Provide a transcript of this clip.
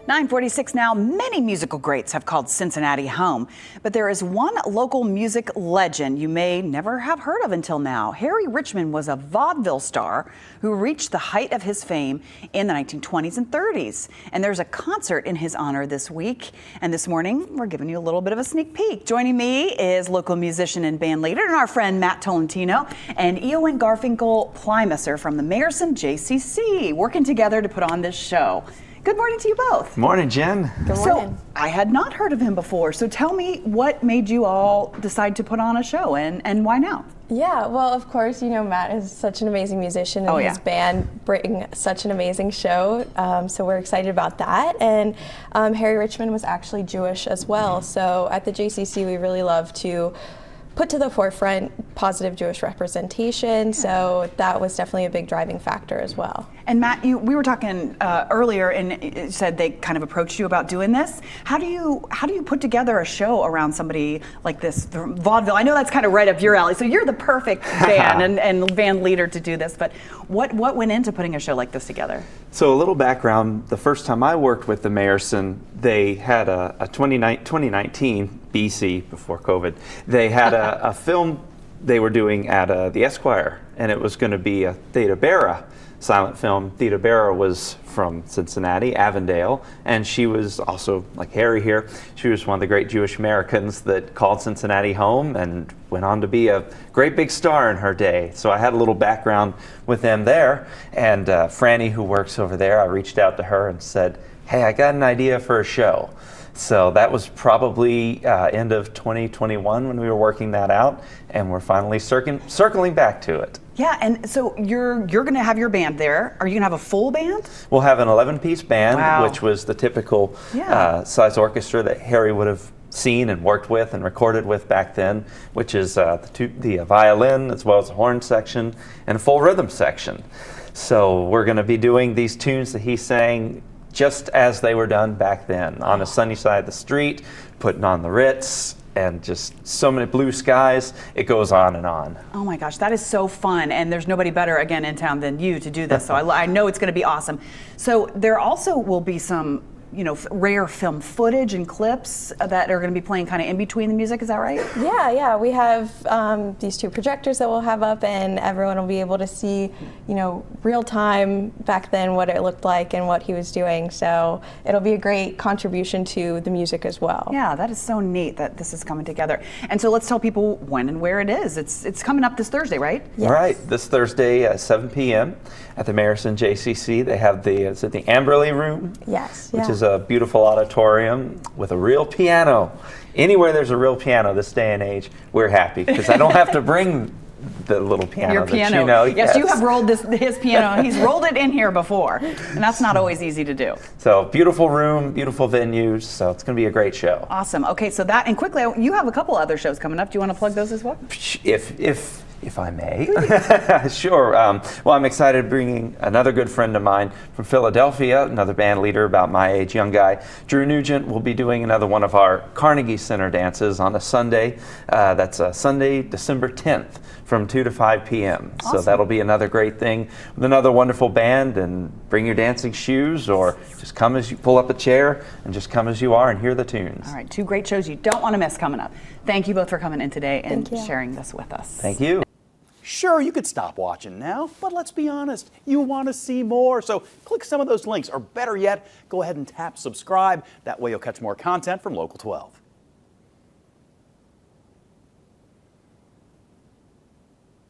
9:46 now. Many musical greats have called Cincinnati home, but there is one local music legend you may never have heard of until now. Harry Richman was a vaudeville star who reached the height of his fame in the 1920s and 30s. And there's a concert in his honor this week. And this morning, we're giving you a little bit of a sneak peek. Joining me is local musician and band leader and our friend Matt Tolentino and Eowyn Garfinkel Plymusser from the Mayerson JCC, working together to put on this show. Good morning to you both. Morning, Jen. Good morning. So I had not heard of him before. So tell me, what made you all decide to put on a show, and why now? Yeah, well, of course, you know, Matt is such an amazing musician, and his band bring such an amazing show. So we're excited about that. And Harry Richman was actually Jewish as well. So at the JCC, we really love to put to the forefront positive Jewish representation. So that was definitely a big driving factor as well. And Matt, we were talking earlier, and you said they kind of approached you about doing this. How do you put together a show around somebody like this, the vaudeville? I know that's kind of right up your alley. So you're the perfect band and band leader to do this. But what went into putting a show like this together? So a little background: the first time I worked with the Mayerson, they had a 2019 BC, before COVID. They had a film they were doing at the Esquire, and it was going to be a Theda Bara silent film. Theda Bara was from Cincinnati, Avondale, and she was also, like Harry here, she was one of the great Jewish Americans that called Cincinnati home and went on to be a great big star in her day. So I had a little background with them there, and Franny, who works over there, I reached out to her and said, hey, I got an idea for a show. So that was probably end of 2021 when we were working that out, and we're finally circling back to it. Yeah, and so you're going to have your band there. Are you going to have a full band? We'll have an 11-piece band, Wow. which was the typical size orchestra that Harry would have seen and worked with and recorded with back then, which is the violin as well as the horn section and a full rhythm section. So we're going to be doing these tunes that he sang just as they were done back then, on the sunny side of the street, putting on the Ritz, and just so many blue skies. It goes on and on. Oh my gosh, that is so fun, and there's nobody better again in town than you to do this. So I know it's going to be awesome. So there also will be some, rare film footage and clips that are going to be playing kind of in between the music. Is that right? Yeah. We have these two projectors that we'll have up, and everyone will be able to see, real time back then what it looked like and what he was doing. So it'll be a great contribution to the music as well. Yeah, that is so neat that this is coming together. And so let's tell people when and where it is. It's coming up this Thursday, right? Yes. All right, this Thursday at 7 p.m. at the Mayerson JCC. They have the Amberley Room. Yes. Which is a beautiful auditorium with a real piano. Anywhere there's a real piano this day and age, we're happy, because I don't have to bring the little piano. Your piano. Yes, you have rolled his piano. He's rolled it in here before, and that's not always easy to do. So beautiful room, beautiful venues. So it's going to be a great show. Awesome. Okay, so that, and quickly, you have a couple other shows coming up. Do you want to plug those as well? If I may. Sure. Well, I'm excited bringing another good friend of mine from Philadelphia, another band leader about my age, young guy. Drew Nugent will be doing another one of our Carnegie Center dances on a Sunday. That's Sunday, December 10th from 2 to 5 p.m. Awesome. So that'll be another great thing with another wonderful band, and bring your dancing shoes, or just come as you pull up a chair and just come as you are and hear the tunes. All right, two great shows you don't want to miss coming up. Thank you both for coming in today and Thank you. sharing this with us. Thank you. Sure, you could stop watching now, but let's be honest, you want to see more. So click some of those links, or better yet, go ahead and tap subscribe. That way you'll catch more content from Local 12.